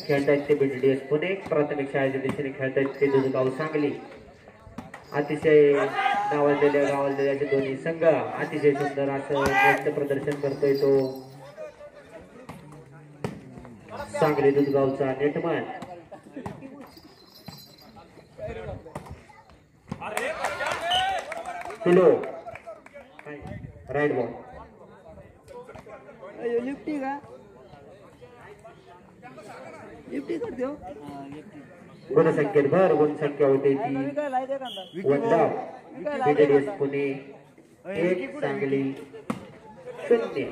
खेळतायत ते BDDS पुणे प्राथमिक शाळेच्या दिशेने खेळतायत ते दुधगाव सांगली. अतिशय गावाजलेल्या दोन्ही संघ अतिशय सुंदर असं नृत्य प्रदर्शन करतोय तो सांगली दुधगावचा नेटमन. किलो राईट बॉल लिफ्टी का लिफ्टी करते हो गुणसंख्येत भर गुणसंख्या होते ती वंदा BDDS पुणे 1 सांगली 0.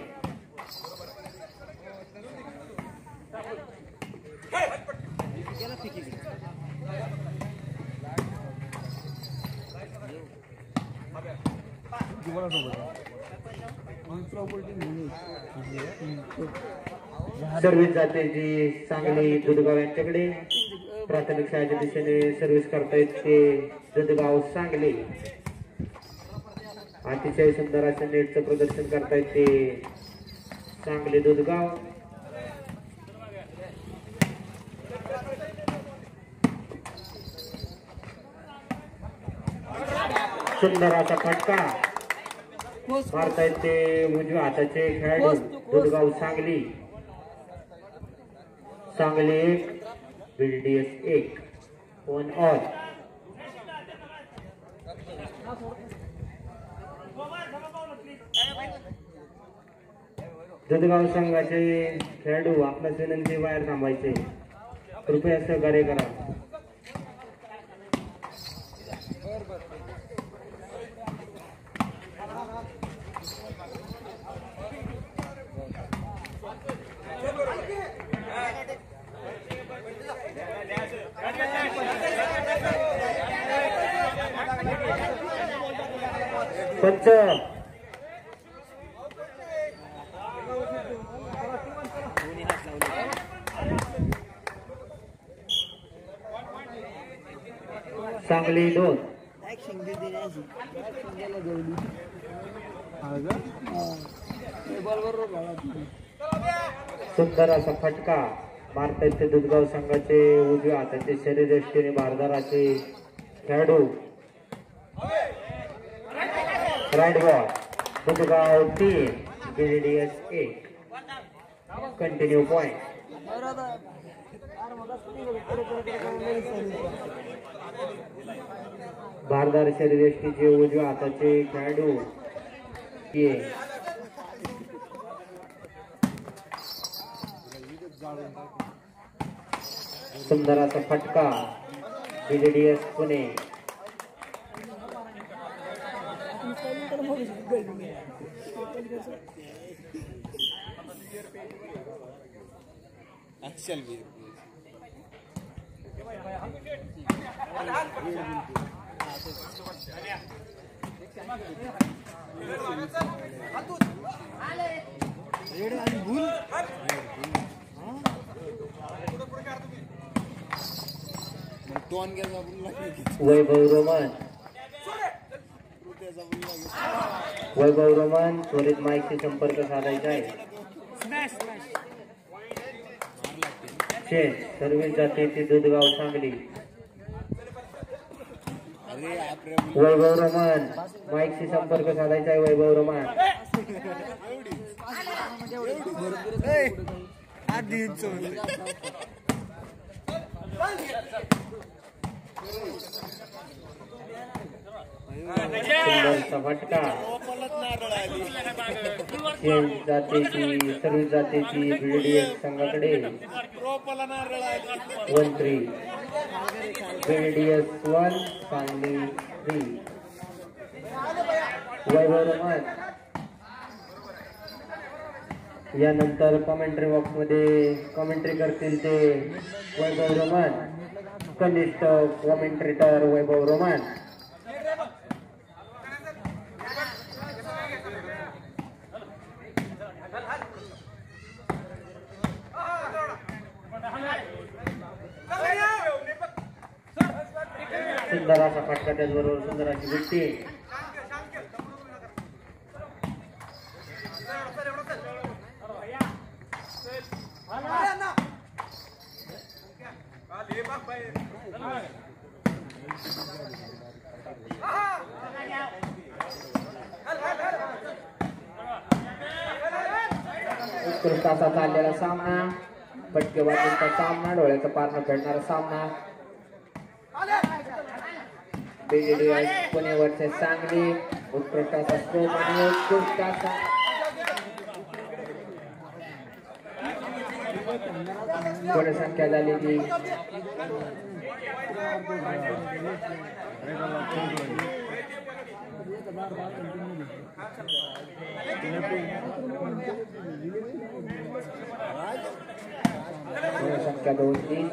सर्व्हिस जाते जी सांगली दुधगाव यांच्याकडे. प्राथमिक शाळेच्या दिशेने सर्व्हिस करतायत ते दुधगाव सांगली. अतिशय सुंदर असं नेटचं प्रदर्शन करतायत ते सांगली दुधगाव. सुंदर असा फटका मारतायत ते उजव्या हाताचे खेळाडू दुधगाव सांगली. Sangli 1 BDDS 1 1 all. दुधगाव संघाचे खेळाडू आपल्या विनंती बाहेर थांबायचे. कृपया सहकार्य करा. पंच सांगली 2 सुंदर असा फटका मारतायत ते दुधगाव संघाचे उजव्या हाताचे शरीरयष्टीने भारदाराचे खेळाडू. Right ball Dudhgaon 3 BDDS 1. Continue point. भारदार शरीरयष्टीचे उजव्या हाताचे खेळाडू सुंदर असा फटका BDDS पुणे. वैभव रोमन त्वरित माईकशी संपर्क साधायचा आहे. सर्व्हिस जाते ती दुधगाव सांगली. वैभव रोमन माईकशी संपर्क साधायचा आहे. वैभव रोमन फटका सर्व्हिस जाते ती BDDS संघाकडे 1-3 BDDS 1 सांगली 3. वैभव रोमन यानंतर कॉमेंट्री बॉक्स मध्ये कॉमेंट्री करतील ते वैभव रोमन. कनिष्ठ कॉमेंट्रेटर वैभव रोमन. सुंदर असा फटका त्याचबरोबर सुंदर अशी विट्टी. उत्कृष्ट असा चाललेला सामना, फटकेबाजींचा सामना, डोळ्याचा पारणं फेडणारा सामना. BDDS Pune versus Sangli. उत्कृष्ट असा स्कोप आणि उत्कृष्ट असा संख्या झालेली. संख्या 2-3.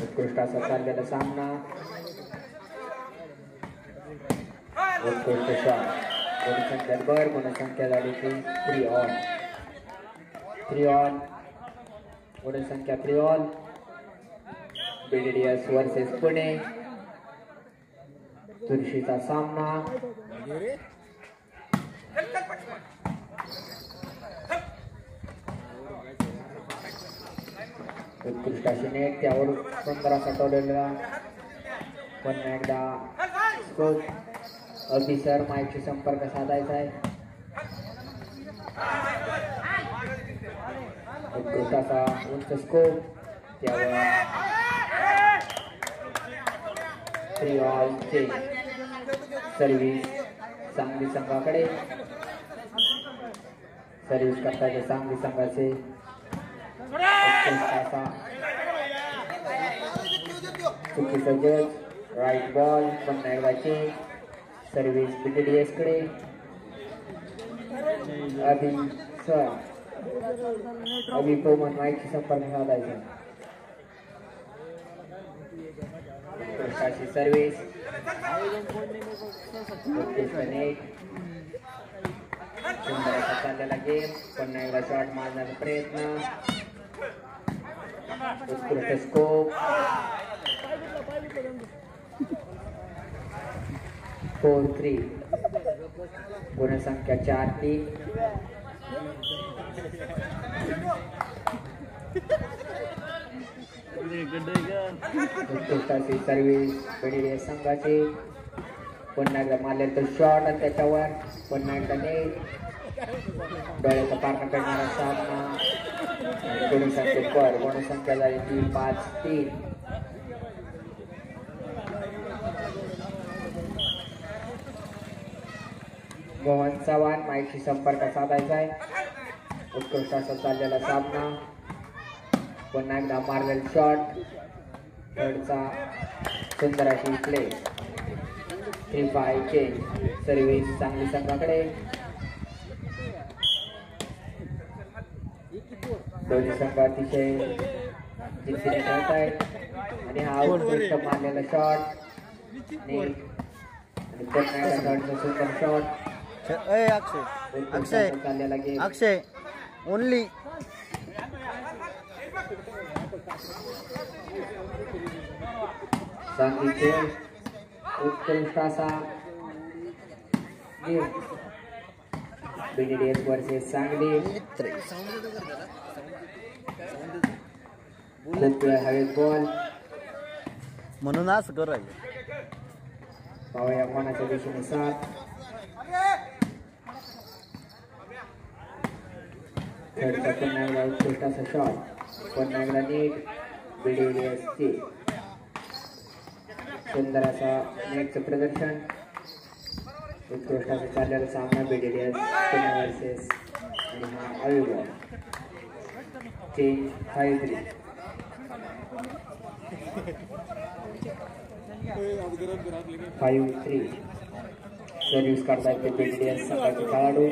उत्कृष्ट असा चाललेला सामना, उत्कृष्ट शॉट. गुणसंख्या बर, गुणसंख्या झाली ती 3 ऑल. गुणसंख्या 3 ऑल. BDDS versus Pune. चुरशीचा सामना. उत्कृष्ट अशी नेट, त्यावर सुंदर असा टोलेला. पुन्हा एकदा स्कोप. ऑफिसर माईकशी संपर्क साधायचा आहे. उत्कृष्ट असा उंच स्कोप, त्यावर 3 ऑल चे सर्व्हिस सांगली संघाकडे. सर्व्हिस करतायचे सांगली संघाचे. चुकीचा जज, राईट बॉल. पुन्हा एकदा चेंज. सर्व्हिस BDDS कडे. अभि कोमन माईकशी संपर्क साधायचा. उत्कृष्ट सर्व्हिस. उत्कृष्ट नेट. सुंदर असा चाललेला गेम. पुन्हा एकदा शॉट मारण्याचा प्रयत्न. उत्कृष्ट स्कोप. 4-3. गुणसंख्या 4-3. उत्कृष्ट अशी सर्व्हिस BDDS संघाची. पुन्हा एकदा मारले तर शॉट आणि त्याच्यावर पुन्हा एकदा नेट. डोळ्याचा पारणं करणारा सामना. गुणसंख्या झाली ती 5-3. मोहन चव्हाण माईकशी संपर्क साधायचा आहे. उत्कृष्ट असा चाललेला सामना. पुन्हा एकदा मार्वेल शॉट. थर्डचा सुंदर अशी प्ले. 3-5 चेंज. सर्व्हिस सांगली संघाकडे. दोन्ही संघ अतिशय जिद्दीने खेळत आहेत. आणि हा उत्कृष्ट मारलेला शॉट. नेट. आणि पुन्हा एकदा थर्डचा सुंदर शॉट. अक्षय ओनली. सांगलीचे उत्कृष्ट असा गेम. BDDS versus Sangli. खूप वेळ हवेत बॉल. म्हणून असं करायचं. पाहूया कोणाच्या दिशेने साथ. थर्डचा पुन्हा एकदा उत्कृष्ट असा शॉट. पुन्हा एकदा नेट. BDDS चे सुंदर असा नेटचं प्रदर्शन. उत्कृष्ट असा चाललेला सामना BDDS पुणे वर्सेस आणि हा अविबॉल. चेंज 5-3. सर्व्हिस करतायत ते BDDS संघाचे खेळाडू.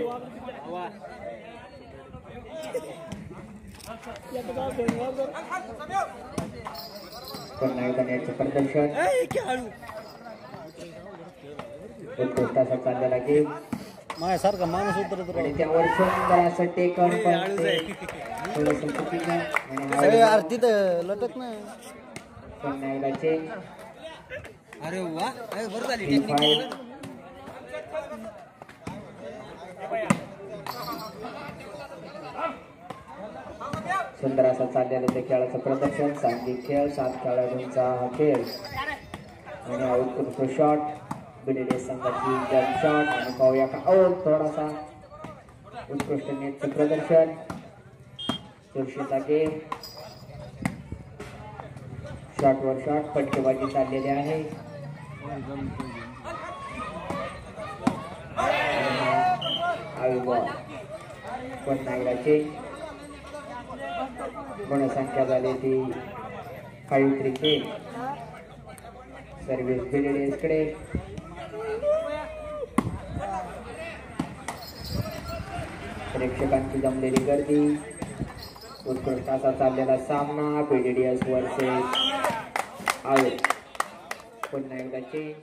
पुन्हा एकदा नेटचं प्रदर्शन. उत्कृष्ट असा चाललेला गेम. माझ्यासारखा माणूस उतरत आणि त्यावर सुंदर असं टेकन पण थोडंसं चुकीचं. आरती तर लटक ना. पुन्हा एकदा चेंज. अरे वा, बरं झाली. सुंदर असं चाललेलं ते खेळाचं प्रदर्शन. सांघिक खेळ, 7 खेळाडूंचा हा खेळ आणि हा उत्कृष्ट शॉट BDDS संघाची जंप शॉट आणि पाहूया का आउट. थोडासा उत्कृष्ट नेटचं प्रदर्शन, चुरशीचा गेम, शॉटवर शॉट, फटकेबाजी चाललेली आहे. पुन्हा एकदा चेंज. गुणसंख्या झाली ती 5-3 चेंज. सर्व्हिस BDDS कडे. प्रेक्षकांची जमलेली गर्दी. उत्कृष्ट असा चाललेला सामना BDDS वर्सेस आउट. पुन्हा एकदा चेंज.